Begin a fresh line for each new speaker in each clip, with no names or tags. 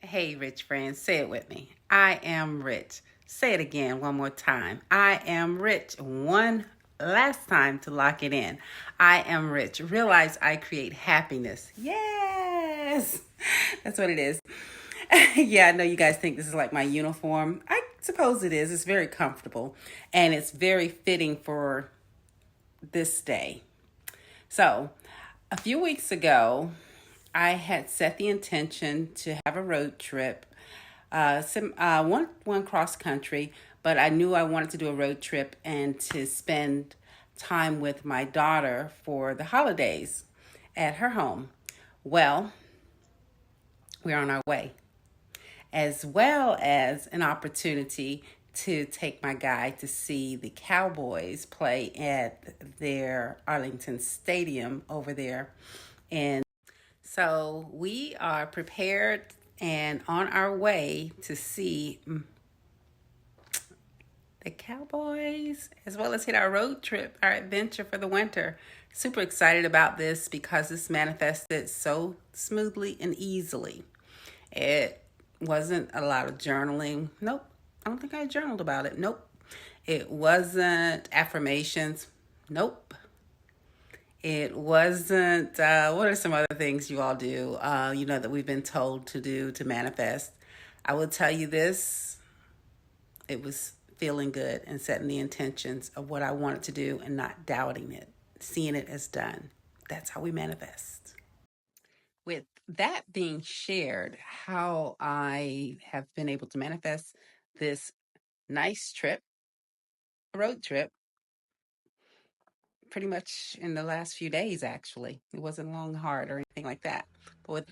Hey, rich friends, say it with me. I am rich. Say it again one more time. I am rich. One last time to lock it in. I am rich. Realize I create happiness. Yes, that's what it is. Yeah, I know you guys think this is like my uniform. I suppose it is. It's very comfortable and it's very fitting for this day. So, a few weeks ago, I had set the intention to have a road trip, one cross country, but I knew I wanted to do a road trip and to spend time with my daughter for the holidays at her home. Well, we're on our way, as well as an opportunity to take my guy to see the Cowboys play at their Arlington Stadium over there. And so we are prepared and on our way to see the Cowboys, as well as hit our road trip, our adventure for the winter. Super excited about this because this manifested so smoothly and easily. It wasn't a lot of journaling. Nope. I don't think I journaled about it. Nope. It wasn't affirmations. Nope. It wasn't, what are some other things you all do, that we've been told to do to manifest? I will tell you this, it was feeling good and setting the intentions of what I wanted to do and not doubting it, seeing it as done. That's how we manifest. With that being shared, how I have been able to manifest this nice trip, road trip, pretty much in the last few days, actually. It wasn't long, hard, or anything like that. But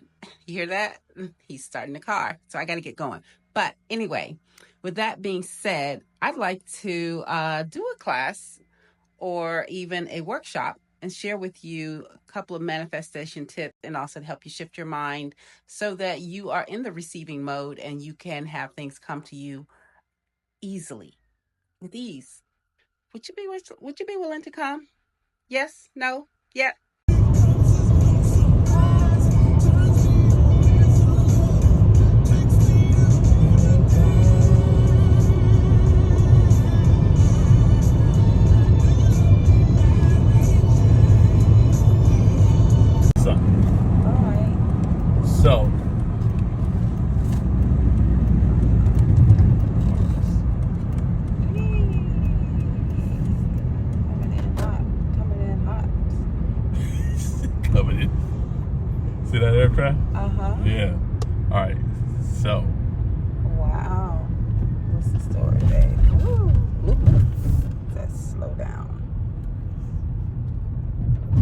you hear that? He's starting the car. So I got to get going. But anyway, with that being said, I'd like to do a class or even a workshop and share with you a couple of manifestation tips and also to help you shift your mind so that you are in the receiving mode and you can have things come to you easily, with ease. Would you be willing to come? Yes? No? Yeah. All right.
So,
Coming in hot.
coming in. See that aircraft?
Uh-huh.
Yeah. All right. So,
Wow. What's the story, babe? Woo. Let's slow down.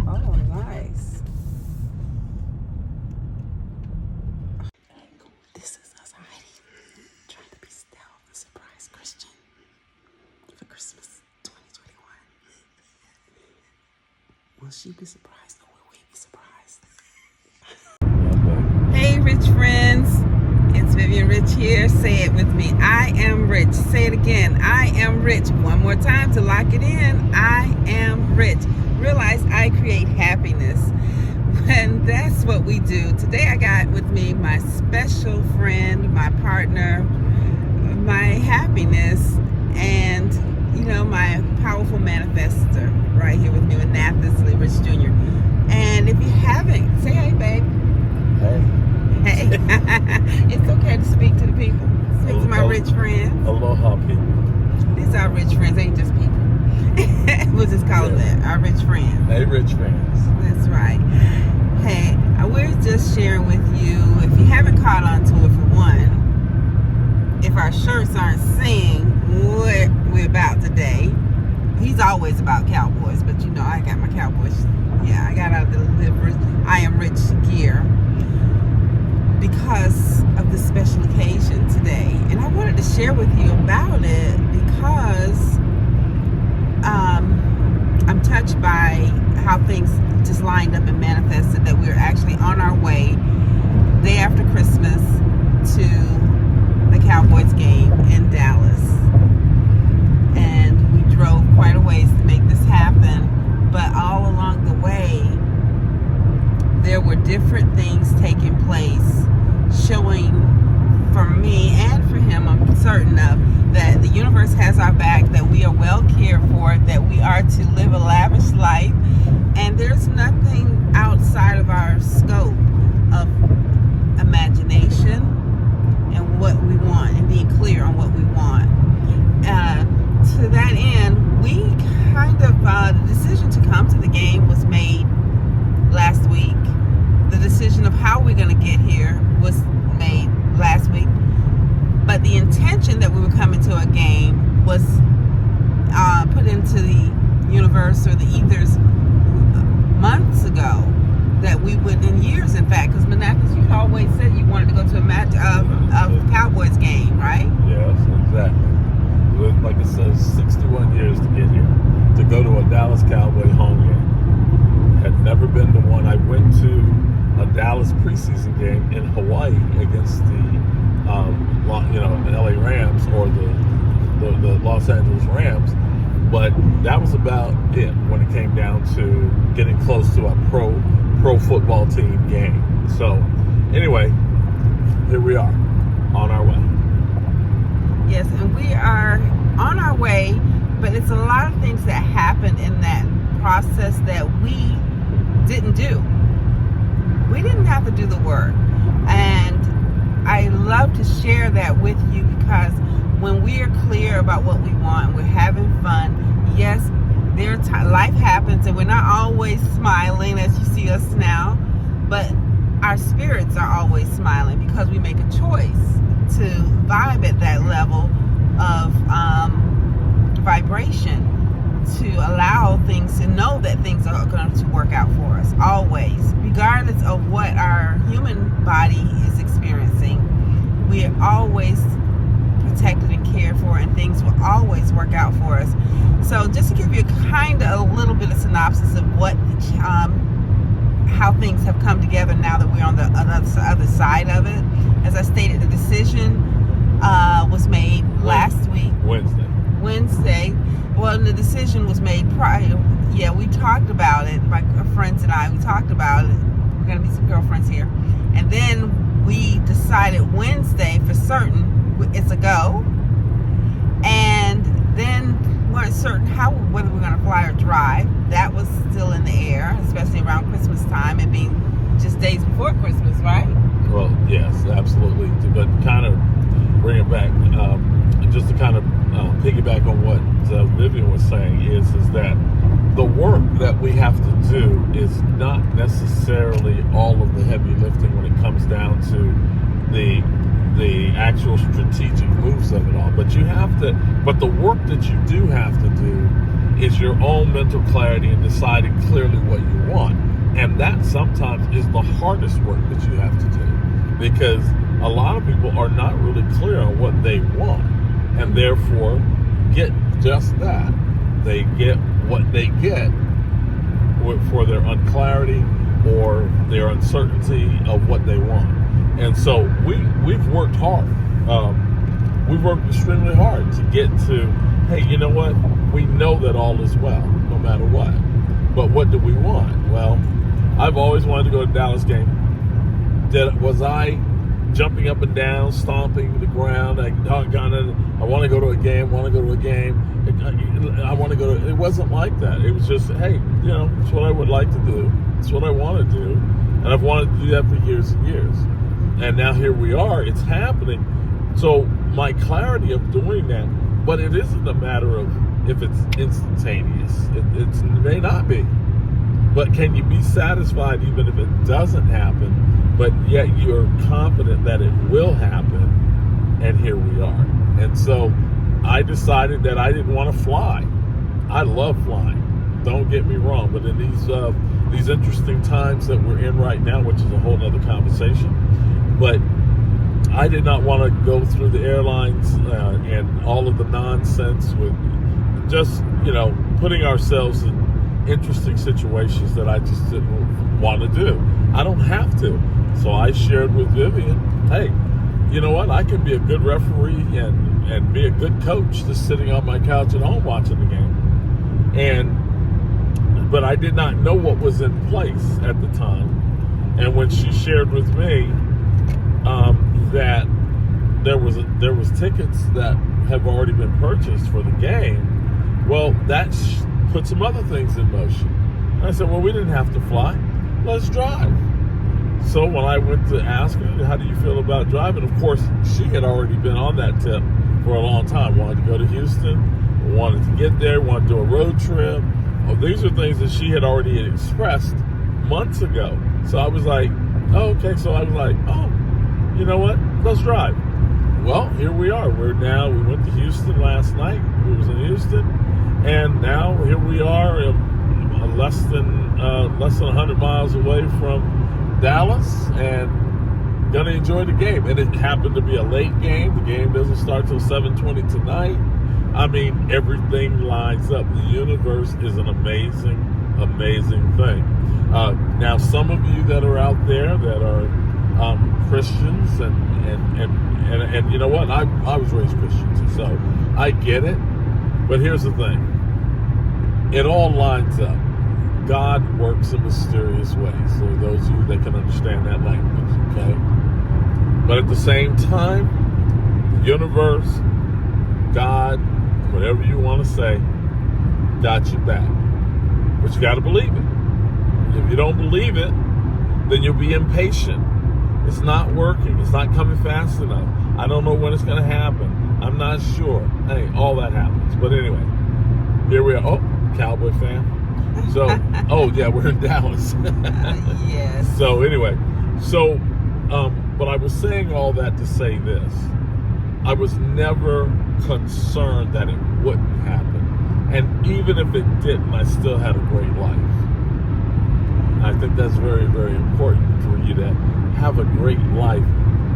Oh, nice. This is us hiding, trying to be stealth and surprise Christian for Christmas 2021. Will she be surprised or will we be surprised? Hey, rich friends. It's vivianrich here. Say it with me. I am rich. Say it again. I am rich. One more time to lock it in. I am rich. Realize I create happiness. And that's what we do. Today I got with me my special friend, my partner, my happiness, and my powerful manifester right here with me with Nathis Lee Rich Jr. And if you haven't, say hey, babe. Hey. It's okay to speak to the people. Speak to my rich friends.
aloha people.
These are rich friends, ain't just people. We'll just call them that, our rich friends.
Hey, rich friends.
That's right. Hey, we're just sharing with you, if you haven't caught on to it for one, if our shirts aren't saying what we're about today, he's always about Cowboys, but I got my Cowboys. Yeah, I got out of the I am rich gear because of the special occasion today. And I wanted to share with you about it because I'm touched by how things just lined up and manifested that we're actually on our way day after Christmas to the Cowboys game in Dallas. And we drove quite a ways to make this happen, but all along the way there were different things taking place showing for me and for him, I'm certain of, that the universe has our back, that we are well cared for, that we are to live a lavish life, and there's nothing outside of our scope of imagination and what we want, and being clear on what we want. To that end, we kind of, the decision to come to the game was made last week. The decision of how we're going to get here was made last week. But the intention that we were coming to a game was put into the universe or the ethers months ago. That we would, in years, in fact, because Manakis, you always said you wanted to go to a match of Cowboys game, right?
Yes, exactly. Like it says, 61 years to get here, to go to a Dallas Cowboy home game. Had never been to one. I went to a Dallas preseason game in Hawaii against the LA Rams, or the Los Angeles Rams, but that was about it when it came down to getting close to a pro football team game. So anyway, here we are on our way.
Yes, and we are on our way, but it's a lot of things that happened in that process that we didn't do. We didn't have to do the work. And I love to share that with you, because when we are clear about what we want and we're having fun, yes, life happens and we're not always smiling as you see us now, but our spirits are always smiling because we make a choice to vibe at that level of vibration, to allow things, to know that things are going to work out for us always, regardless of what our human body is experiencing. We are always protected and cared for, and things will always work out for us. So just to give you a little bit of synopsis of what how things have come together now that we're on the other side of it. As I stated, the decision was made last week. Wednesday. Well, the decision was made prior. Yeah, we talked about it. My friends and I, we talked about it. We're going to be some girlfriends here. And then we decided Wednesday for certain it's a go. And then we weren't certain whether we're going to fly or drive. That was still in the air, especially around Christmas time and being just days before Christmas, right?
Well, yes, absolutely. But kind of bring it back, just to kind of piggyback on what Vivian was saying, is that the work that we have to do is not necessarily all of the heavy lifting when it comes down to the actual strategic moves of it all. But the work that you do have to do is your own mental clarity and deciding clearly what you want. And that sometimes is the hardest work that you have to do, because a lot of people are not really clear on what they want, and therefore get just that. They get what they get for their unclarity or their uncertainty of what they want. And so we've worked hard. We've worked extremely hard to get to, hey, you know what? We know that all is well, no matter what. But what do we want? Well, I've always wanted to go to a Dallas game. Was I jumping up and down, stomping the ground? I want to go to a game. I want to go to. It wasn't like that. It was just, hey, it's what I would like to do. It's what I want to do, and I've wanted to do that for years and years. And now here we are. It's happening. So my clarity of doing that, but it isn't a matter of if it's instantaneous. It may not be. But can you be satisfied even if it doesn't happen, but yet you're confident that it will happen? And here we are. And so I decided that I didn't want to fly. I love flying. Don't get me wrong. But in these interesting times that we're in right now, which is a whole other conversation, but I did not want to go through the airlines and all of the nonsense with just, putting ourselves in interesting situations that I just didn't want to do. I don't have to. So I shared with Vivian, hey, you know what? I can be a good referee and be a good coach just sitting on my couch at home watching the game. But I did not know what was in place at the time. And when she shared with me that there was tickets that have already been purchased for the game. Well, that put some other things in motion. And I said, well, we didn't have to fly. Let's drive. So when I went to ask her, how do you feel about driving? Of course, she had already been on that tip for a long time. Wanted to go to Houston, wanted to get there, wanted to do a road trip. Oh, these are things that she had already expressed months ago. So I was like, oh, okay. So I was like, oh, you know what? Let's drive. Well, here we are. We went to Houston last night. We was in Houston. And now here we are, less than 100 miles away from Dallas, and gonna enjoy the game. And it happened to be a late game. The game doesn't start till 7:20 tonight. I mean, everything lines up. The universe is an amazing, amazing thing. Now, some of you that are out there that are Christians, and you know what? I was raised Christian, so I get it. But here's the thing: it all lines up. God works in mysterious ways. So those of you that can understand that language, okay? But at the same time, the universe, God, whatever you want to say, got you back. But you got to believe it. If you don't believe it, then you'll be impatient. It's not working. It's not coming fast enough. I don't know when it's going to happen. I'm not sure. Hey, all that happens. But anyway, here we are. Oh, Cowboy fan. So, oh yeah, we're in Dallas.
Yes.
So anyway, but I was saying all that to say this. I was never concerned that it wouldn't happen. And even if it didn't, I still had a great life. I think that's very, very important for you to have a great life,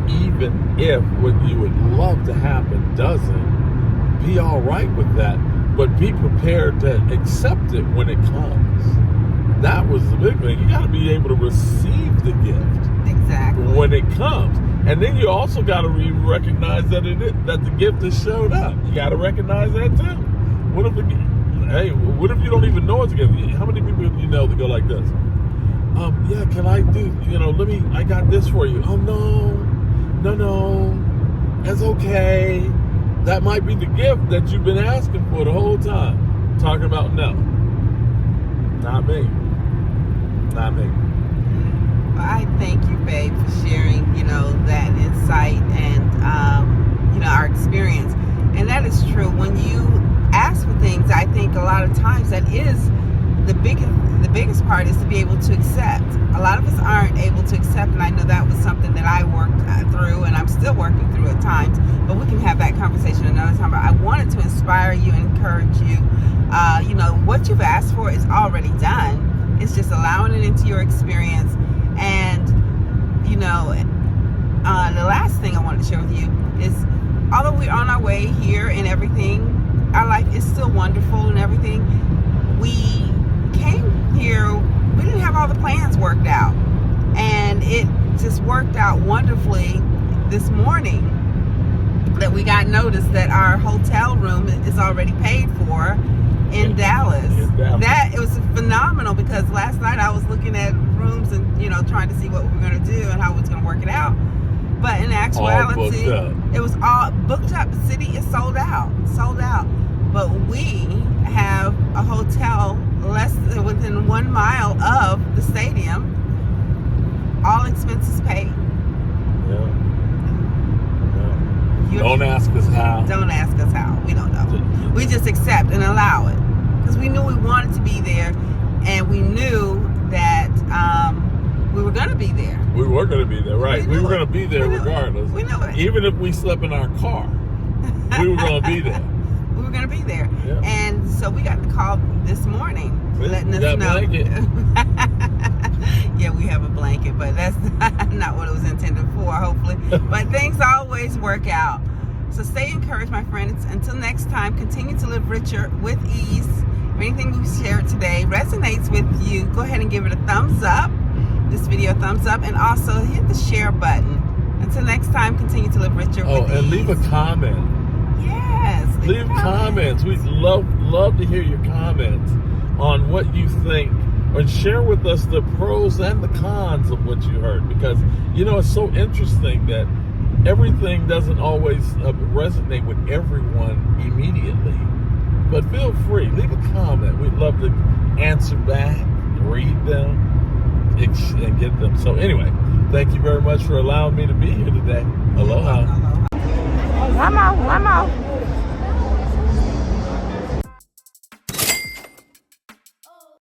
even if what you would love to happen doesn't. Be all right with that. But be prepared to accept it when it comes. That was the big thing. You got to be able to receive the gift.
Exactly.
When it comes. And then you also got to recognize that the gift has showed up. You got to recognize that too. What if you don't even know it's a gift? How many people do you know that go like this? Yeah, can I do, I got this for you. Oh, no, that's okay. That might be the gift that you've been asking for the whole time. Talking about no. Not me. Not me.
Well, I thank you, babe, for sharing, that insight and, our experience. And that is true. When you ask for things, I think a lot of times that is the biggest part is to be able to accept. A lot of us aren't able to accept, and I know that was something that I worked through, and I'm still working through at times, but we can have that conversation another time. But I wanted to inspire you and encourage you. What you've asked for is already done. It's just allowing it into your experience. And, the last thing I wanted to share with you is, although we're on our way here and everything, our life is still wonderful and everything. We came here, we didn't have all the plans worked out, and it just worked out wonderfully this morning that we got notice that our hotel room is already paid for in Dallas. That it was phenomenal, because last night I was looking at rooms and trying to see what we were going to do and how we was going to work it out. But in actuality, it was all booked up. The city is sold out. But we have a hotel within 1 mile of the stadium. All expenses paid.
Yeah. Don't ask us how.
Don't ask us how. We don't know. We just accept and allow it, because we knew we wanted to be there, and we knew that we were going to be there.
We were going to be there, right? We were going to be there regardless.
We knew it.
Even if we slept in our car, we were going to be there.
We were going to be there.
Yeah.
And so we got the call this morning letting us know.
Blanket.
Yeah, we have a blanket, but that's not what it was intended for, hopefully. But things always work out. So stay encouraged, my friends. Until next time, continue to live richer with ease. If anything we've shared today resonates with you, go ahead and give it a thumbs up. This video a thumbs up, and also hit the share button. Until next time, continue to live richer with ease.
And leave a comment.
Yes.
Leave comments. We'd love to hear your comments on what you think, and share with us the pros and the cons of what you heard, because it's so interesting that everything doesn't always resonate with everyone immediately. But feel free, leave a comment. We'd love to answer back, read them, and get them. So anyway, thank you very much for allowing me to be here today. Aloha.
One more.